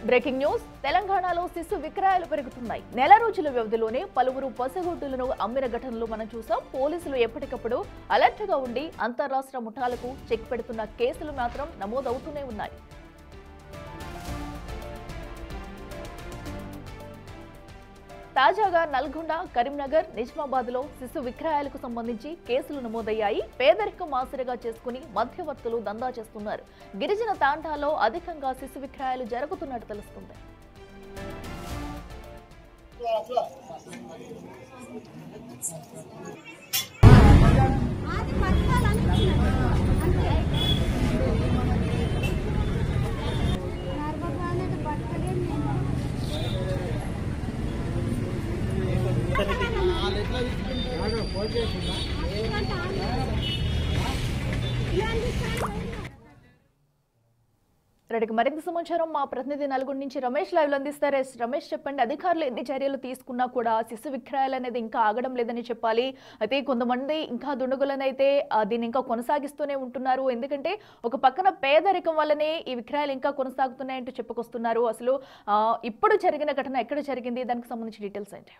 Breaking news తెలంగాణలో శిశు విక్రయాలు పెరుగుతున్నాయి. నెల రోజుల వ్యవధిలోనే పలువురు పసిగుడ్డులను అమ్మిన ఘటనలు మనం చూసాం. పోలీసులు ఎప్పటికప్పుడు అలర్ట్ గా ఉండి అంతర్రాష్ట్ర ముఠాలకు చెక్ పెడుతున్న కేసులు మాత్రం నమోదవుతూనే ఉన్నాయి. తాజాగా నల్గొండ, కరీంనగర్, నిజామాబాద్ లో శిశు విక్రయాలకు సంబంధించి కేసులు నమోదయ్యాయి. పేదరికం ఆసరిగా చేసుకుని మధ్యవర్తులు దందా చేస్తున్నారు. గిరిజన తాండాల్లో అధికంగా శిశు విక్రయాలు జరుగుతున్నట్టు తెలుస్తుంది. మరింత సమాచారం మా ప్రతినిధి నల్గొండ నుంచి రమేష్ లైవ్ లో అందిస్తారు. రమేష్, చెప్పండి, అధికారులు ఎన్ని చర్యలు తీసుకున్నా కూడా శిశు విక్రయాలు అనేది ఇంకా ఆగడం లేదని చెప్పాలి. అయితే కొంతమంది ఇంకా దుండగులనైతే దీన్ని ఇంకా కొనసాగిస్తూనే ఉంటున్నారు. ఎందుకంటే ఒక పక్కన పేదరికం వల్లనే ఈ విక్రయాలు ఇంకా కొనసాగుతున్నాయంటూ చెప్పుకొస్తున్నారు. అసలు ఇప్పుడు జరిగిన ఘటన ఎక్కడ జరిగింది, దానికి సంబంధించి డీటెయిల్స్ ఏంటి?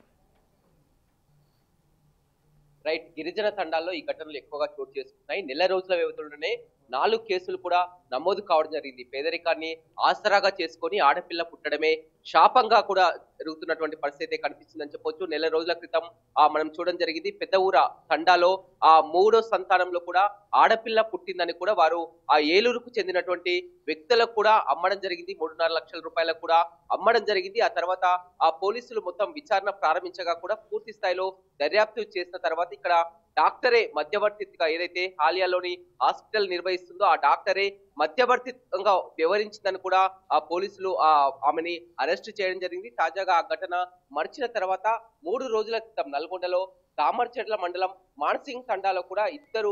రైట్, గిరిజన తండాల్లో ఈ ఘటనలు ఎక్కువగా చోటు చేసుకున్నాయి. నెల రోజుల వ్యవధిలోనే 4 కేసులు కూడా నమోదు కావడం జరిగింది. పేదరికాన్ని ఆసరాగా చేసుకొని ఆడపిల్ల పుట్టడమే శాపంగా కూడా జరుగుతున్నటువంటి పరిస్థితి కనిపిస్తుందని చెప్పొచ్చు. నెల రోజుల క్రితం మనం చూడడం జరిగింది. పెద్ద ఊర తండాలో 3వ సంతానంలో కూడా ఆడపిల్ల పుట్టిందని కూడా వారు ఆ ఏలూరుకు చెందినటువంటి వ్యక్తులకు కూడా అమ్మడం జరిగింది. 3.5 లక్షల రూపాయలకు కూడా అమ్మడం జరిగింది. ఆ తర్వాత ఆ పోలీసులు మొత్తం విచారణ ప్రారంభించగా కూడా పూర్తి స్థాయిలో దర్యాప్తు చేసిన తర్వాత ఇక్కడ డాక్టరే మధ్యవర్తిగా, ఏదైతే హాలియాలోని హాస్పిటల్ నిర్వహిస్తుందో ఆ డాక్టరే మధ్యవర్తిగా వ్యవహరించిందని కూడా ఆ పోలీసులు ఆమెని అరెస్ట్ చేయడం జరిగింది. తాజాగా ఆ ఘటన మర్చిన తర్వాత 3 రోజుల క్రితం నల్గొండలో దామర్చెట్ల మండలం మాన్సింగ్ తండాలో కూడా ఇద్దరు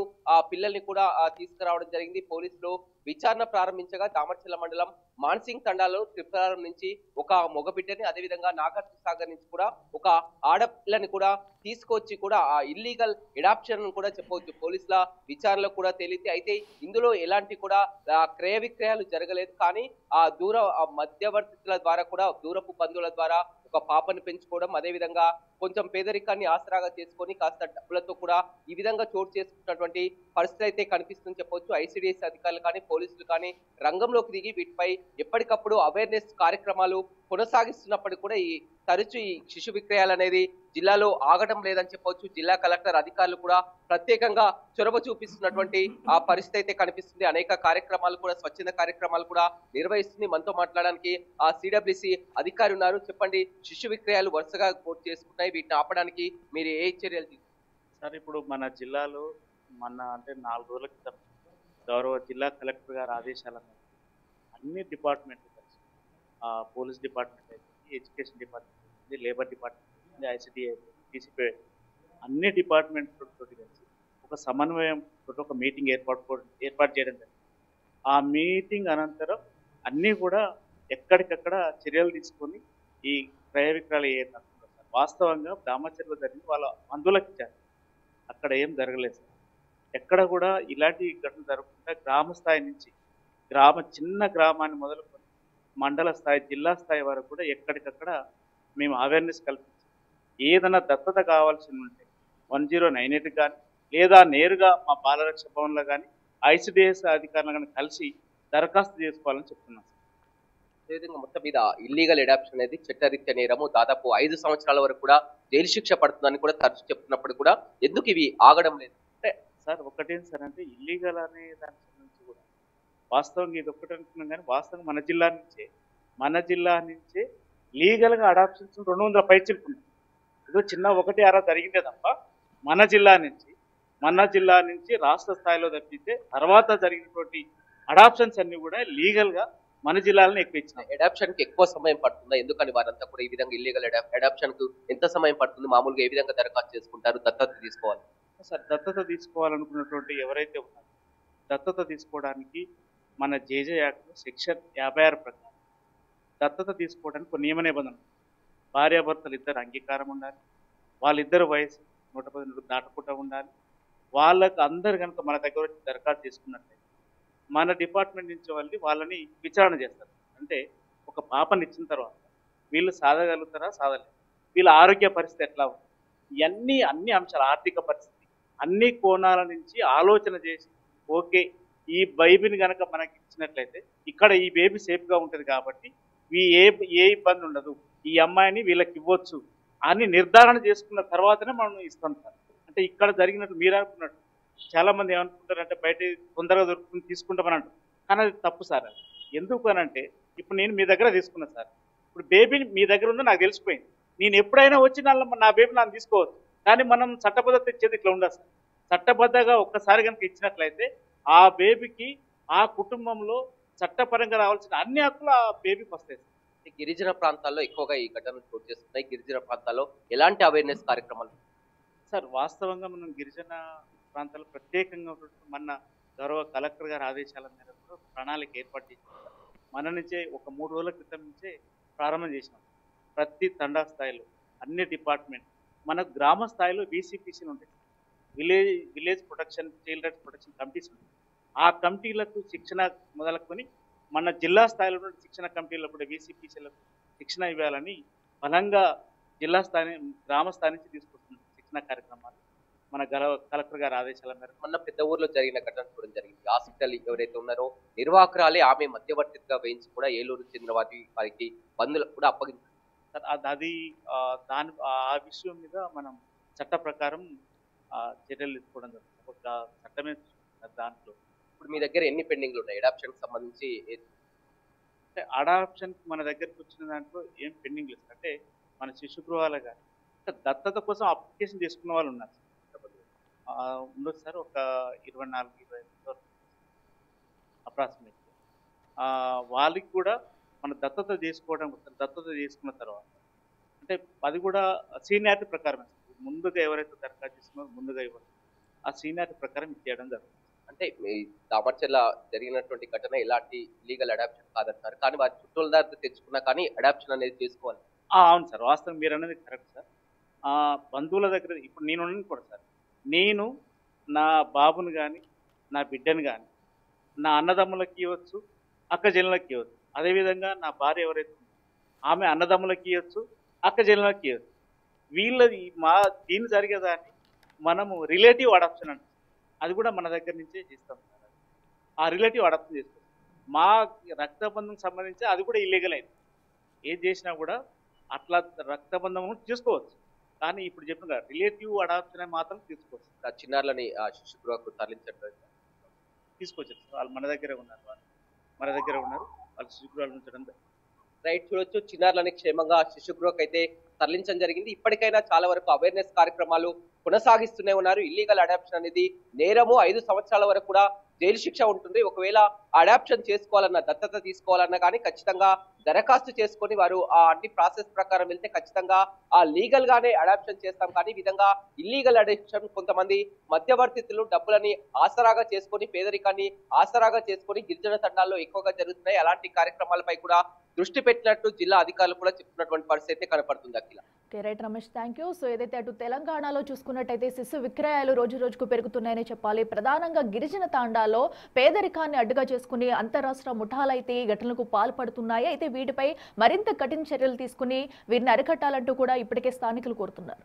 పిల్లల్ని కూడా తీసుకురావడం జరిగింది. పోలీసులు విచారణ ప్రారంభించగా దామర్చెట్ల మండలం మాన్సింగ్ తండాలో త్రిపురారం నుంచి ఒక మగబిడ్డని, అదేవిధంగా నాగార్జున సాగర్ నుంచి కూడా ఒక ఆడపిల్లని కూడా తీసుకొచ్చి కూడా ఆ ఇల్లీగల్ ఎడాప్షన్ కూడా చెప్పవచ్చు. పోలీసుల విచారణలో కూడా తేలింది. అయితే ఇందులో ఎలాంటి కూడా క్రయ విక్రయాలు జరగలేదు. కానీ ఆ మధ్యవర్తుల ద్వారా కూడా, దూరపు బంధువుల ద్వారా ఒక పాపని పెంచుకోవడం, అదేవిధంగా కొంచెం పేదరికాన్ని ఆసరాగా చేసుకొని కాస్త డబ్బులతో కూడా ఈ విధంగా చోటు చేసుకున్నటువంటి పరిస్థితి అయితే కనిపిస్తుందని చెప్పవచ్చు. ఐసిడిఎస్ అధికారులు కానీ పోలీసులు కానీ రంగంలోకి దిగి వీటిపై ఎప్పటికప్పుడు అవేర్నెస్ కార్యక్రమాలు కొనసాగిస్తున్నప్పటికీ కూడా తరచూ ఈ శిశు విక్రయాలు అనేది జిల్లాలో ఆగడం లేదని చెప్పవచ్చు. జిల్లా కలెక్టర్ అధికారులు కూడా ప్రత్యేకంగా చొరవ చూపిస్తున్నటువంటి ఆ పరిస్థితి అయితే కనిపిస్తుంది. అనేక కార్యక్రమాలు కూడా, స్వచ్ఛంద కార్యక్రమాలు కూడా నిర్వహిస్తుంది. మనతో మాట్లాడడానికి ఆ సిడబ్ల్యూసి అధికారి ఉన్నారు. చెప్పండి, శిశు విక్రయాలు వరుసగా కోర్టు చేసుకుంటాయి, వీటిని ఆపడానికి మీరు ఏ చర్యలు తీసుకుంటారు? సార్, ఇప్పుడు మన జిల్లాలో అంటే 4 రోజుల క్రితం గౌరవ జిల్లా కలెక్టర్ గారి ఆదేశాల మేరకు అన్ని డిపార్ట్మెంట్లు కలిసి, పోలీస్ డిపార్ట్మెంట్ అయితే, ఎడ్యుకేషన్ డిపార్ట్మెంట్ అయితే, లేబర్ డిపార్ట్మెంట్ అయితే, ఐసిడిఐ, డిసిపి, అన్ని డిపార్ట్మెంట్లతో కలిసి ఒక సమన్వయం తోటి ఒక మీటింగ్ ఏర్పాటు చేయడం జరిగింది. ఆ మీటింగ్ అనంతరం అన్నీ కూడా ఎక్కడికక్కడ చర్యలు తీసుకొని ఈ క్రయ విక్రయాలు ఏదన్నారు సార్. వాస్తవంగా దామచర్లో జరిగింది, వాళ్ళ బంధువులకు ఇచ్చారు, అక్కడ ఏం జరగలేదు సార్. ఎక్కడ కూడా ఇలాంటి ఘటనలు జరగకుండా గ్రామ స్థాయి నుంచి చిన్న గ్రామాన్ని మొదలుకొని మండల స్థాయి, జిల్లా స్థాయి వరకు కూడా ఎక్కడికక్కడ మేము అవేర్నెస్ కల్పించాం. ఏదైనా దత్తత కావాల్సి ఉంటే 1098 కానీ, లేదా నేరుగా మా బాలరక్ష భవన్లో కానీ ఐసిడిఎస్ అధికారులు కానీ కలిసి దరఖాస్తు చేసుకోవాలని చెప్తున్నాం. అదేవిధంగా మొత్తం మీద ఇల్లీగల్ ఎడాప్షన్ అనేది చట్టరీత్యా నేరము. దాదాపు 5 సంవత్సరాల వరకు కూడా జైలు శిక్ష పడుతుందని కూడా తరచు చెప్తున్నప్పుడు కూడా ఎందుకు ఇవి ఆగడం లేదు? అంటే సార్, ఒకటేం సార్, అంటే ఇల్లీగల్ అనే దాని నుంచి కూడా వాస్తవంగా ఇది ఒక్కటి అనుకున్నాం. కానీ వాస్తవంగా మన జిల్లా నుంచే లీగల్గా అడాప్షన్స్ 200 పైచిలుకున్నాయి. ఏదో చిన్న 1-6 జరిగిందే తప్ప మన జిల్లా నుంచి రాష్ట్ర స్థాయిలో తప్పితే తర్వాత జరిగినటువంటి అడాప్షన్స్ అన్ని కూడా లీగల్గా మన జిల్లాలను ఎక్కువ ఇచ్చినాయి. అడాప్షన్ కి ఎక్కువ సమయం పడుతుందా? ఎందుకని వారంతా కూడా ఈ విధంగా ఇల్లీగల్ అడాప్షన్ కు ఎంత సమయం పడుతుంది? మామూలుగా ఏ విధంగా దరఖాస్తు చేసుకుంటారు? దత్తత తీసుకోవాలి సార్, దత్తత తీసుకోవాలనుకున్నటువంటి ఎవరైతే ఉన్నారో దత్తత తీసుకోవడానికి మన జేజే యాక్ట్ సెక్షన్ 56 ప్రకారం దత్తత తీసుకోవడానికి ఒక నియమ నిబంధన. భార్యాభర్తలు ఇద్దరు అంగీకారం ఉండాలి, వాళ్ళిద్దరు వయసు 110 దాటకుండా ఉండాలి. వాళ్ళకు అందరు కనుక మన దగ్గర వచ్చి దరఖాస్తు చేసుకున్నట్లయితే మన డిపార్ట్మెంట్ నుంచి వాళ్ళని విచారణ చేస్తారు. అంటే ఒక పాపని ఇచ్చిన తర్వాత వీళ్ళు సాధగలుగుతారా సాధలేరు, వీళ్ళ ఆరోగ్య పరిస్థితి ఎట్లా ఉంది, ఇవన్నీ అన్ని అంశాలు, ఆర్థిక పరిస్థితి, అన్ని కోణాల నుంచి ఆలోచన చేసి ఓకే ఈ బేబీని కనుక మనకి ఇచ్చినట్లయితే ఇక్కడ ఈ బేబీ సేఫ్గా ఉంటుంది కాబట్టి ఏ ఇబ్బంది ఉండదు, ఈ అమ్మాయిని వీళ్ళకి ఇవ్వచ్చు అని నిర్ధారణ చేసుకున్న తర్వాతనే మనం ఇస్తాం సార్. అంటే ఇక్కడ జరిగినట్టు మీరు అనుకున్నట్టు చాలా మంది ఏమనుకుంటారంటే బయట తొందరగా దొరుకుతుంది తీసుకుంటామని అంటారు, కానీ అది తప్పు సార్. అది ఎందుకు అని అంటే ఇప్పుడు నేను మీ దగ్గర తీసుకున్నా సార్, ఇప్పుడు బేబీ మీ దగ్గర ఉందో నాకు తెలిసిపోయింది, నేను ఎప్పుడైనా వచ్చి నా బేబీ నన్ను తీసుకోవచ్చు, కానీ మనం చట్టబద్ధత ఇచ్చేది ఇట్లా ఉండదు సార్. చట్టబద్ధంగా ఒక్కసారి కనుక ఇచ్చినట్లయితే ఆ బేబీకి ఆ కుటుంబంలో చట్టపరంగా రావాల్సిన అన్ని హక్కులు ఆ బేబీకి వస్తాయి సార్. గిరిజన ప్రాంతాల్లో ఎక్కువగా ఈ ఘటనలు చోటు చేస్తున్నాయి. గిరిజన ప్రాంతాల్లో ఎలాంటి అవేర్నెస్ కార్యక్రమాలు? సార్ వాస్తవంగా మనం గిరిజన ప్రాంతాల్లో ప్రత్యేకంగా ఉన్నటువంటి మన గౌరవ కలెక్టర్ గారి ఆదేశాల మేరకు ప్రణాళిక ఏర్పాటు చేసినాం సార్. మన నుంచే ఒక 3 రోజుల క్రితం నుంచే ప్రారంభం చేసినాం. ప్రతి తండా స్థాయిలో అన్ని డిపార్ట్మెంట్, మన గ్రామ స్థాయిలో వీసీపీసీలు ఉంటాయి, village protection child rights protection committees ఉంటాయి. ఆ కమిటీలకు శిక్షణ మొదలుకొని మన జిల్లా స్థాయిలో ఉన్న శిక్షణ కమిటీలకు కూడా వీసీపీసీలకు శిక్షణ ఇవ్వాలని బలంగా జిల్లా స్థాయి గ్రామ స్థాయి నుంచి తీసుకొస్తున్న శిక్షణ కార్యక్రమాలు మన కలెక్టర్ గారి ఆదేశాల మేరకు. మొన్న పెద్ద ఊర్లో జరిగిన ఘటన చూడడం జరిగింది. హాస్పిటల్ ఎవరైతే ఉన్నారో నిర్వాహకురాలే ఆమె మధ్యవర్తిగా వేయించి కూడా ఏలూరు చెందిన వారికి బంధువులకు కూడా అప్పగించారు. అది ఆ విషయం మీద మనం చట్ట ప్రకారం చర్యలు తీసుకోవడం జరుగుతుంది. ఒక చట్టమే దాంట్లో. ఇప్పుడు మీ దగ్గర ఎన్ని పెండింగ్లు ఉన్నాయి అడాప్షన్ సంబంధించి? అంటే అడాప్షన్ మన దగ్గరకు వచ్చిన దాంట్లో ఏం పెండింగ్ లేదు. అంటే మన శిశు గృహాలు కానీ దత్తత కోసం అప్లికేషన్ చేసుకున్న వాళ్ళు ఉన్నారు ఉండొచ్చు సార్, ఒక 24-25 వరకు అప్రాక్సిమేట్. వాళ్ళకి కూడా మన దత్తత చేసుకున్న తర్వాత అంటే అది కూడా సీనియారిటీ ప్రకారం ముందుగా ఎవరైతే దరఖాస్తు చేసుకున్నారో ముందుగా ఇవ్వాలి, ఆ సీనియారిటీ ప్రకారం ఇచ్చేయడం జరుగుతుంది. అంటే దామర్చర్ల జరిగినటువంటి ఘటన ఎలాంటి లీగల్ అడాప్షన్ కాదంటారు, కానీ వారి చుట్టూల దగ్గర తెచ్చుకున్నా కానీ అడాప్షన్ అనేది చేసుకోవాలి. అవును సార్, వాస్తవం మీరు అనేది కరెక్ట్ సార్. బంధువుల దగ్గర ఇప్పుడు నేను కూడా సార్, నేను నా బాబుని కానీ నా బిడ్డను కానీ నా అన్నదమ్ములకి ఇవ్వచ్చు, అక్క చెల్లెలకి ఇవ్వచ్చు. అదేవిధంగా నా భార్య ఎవరైతే ఆమె అన్నదమ్ములకి ఇవ్వచ్చు, అక్క చెల్లెలకి ఇవ్వచ్చు. వీళ్ళది దీన్ని జరిగేదాన్ని మనము రిలేటివ్ అడాప్షన్ అంటే అది కూడా మన దగ్గర నుంచే చేస్తాం సార్. ఆ రిలేటివ్ అడాప్షన్ చేస్తాం. మా రక్తబంధం సంబంధించి అది కూడా ఇల్లీగల్ అయింది. ఏది చేసినా కూడా అట్లా రక్తబంధం చేసుకోవచ్చు, కానీ ఇప్పుడు చెప్పిన రిలేటివ్ అడాప్షన్ మాత్రం తీసుకోవచ్చు. ఆ చిన్నారులని ఆ శిశు గృహకు తరలించడం తీసుకొచ్చారు. వాళ్ళు మన దగ్గరే ఉన్నారు, వాళ్ళు శిశు గృహాలు ఉంచడం. రైట్, చూడొచ్చు చిన్నారులని క్షేమంగా శిశు గృహకు అయితే తరలించడం జరిగింది. ఇప్పటికైనా చాలా వరకు అవేర్నెస్ కార్యక్రమాలు కొనసాగిస్తూనే ఉన్నారు. ఇల్లీగల్ అడాప్షన్ అనేది నేరము, 5 సంవత్సరాల వరకు కూడా జైలు శిక్ష ఉంటుంది. ఒకవేళ అడాప్షన్ చేసుకోవాలన్నా, దత్తత తీసుకోవాలన్నా కానీ ఖచ్చితంగా దరఖాస్తు చేసుకొని వారు ఆ అన్ని ప్రాసెస్ ప్రకారం వెళ్తే ఖచ్చితంగా ఆ లీగల్ గానే అడాప్షన్ చేస్తాం. కానీ ఈ విధంగా ఇల్లీగల్ అడాప్షన్ కొంతమంది మధ్యవర్తితులు డబ్బులని ఆసరాగా చేసుకొని, పేదరికాన్ని ఆసరాగా చేసుకొని గిరిజన తండాల్లో ఎక్కువగా జరుగుతున్నాయి. అలాంటి కార్యక్రమాలపై కూడా దృష్టి పెట్టినట్టు జిల్లా అధికారులు కూడా చెప్తున్నటువంటి పరిస్థితి కనపడుతుంది. Akhila. Right Ramesh, thank you. So ఏదైతే అటు తెలంగాణలో చూసుకున్నట్టయితే శిశు విక్రయాలు రోజు రోజుకు పెరుగుతున్నాయని చెప్పాలి. ప్రధానంగా గిరిజన తాండాల్లో పేదరికాన్ని అడ్డుగా చేసుకుని అంతరాష్ట్ర ముఠాలైతే ఈ ఘటనలకు పాల్పడుతున్నాయి. అయితే వీటిపై మరింత కఠిన చర్యలు తీసుకుని వీరిని అరికట్టాలంటూ కూడా ఇప్పటికే స్థానికులు కోరుతున్నారు.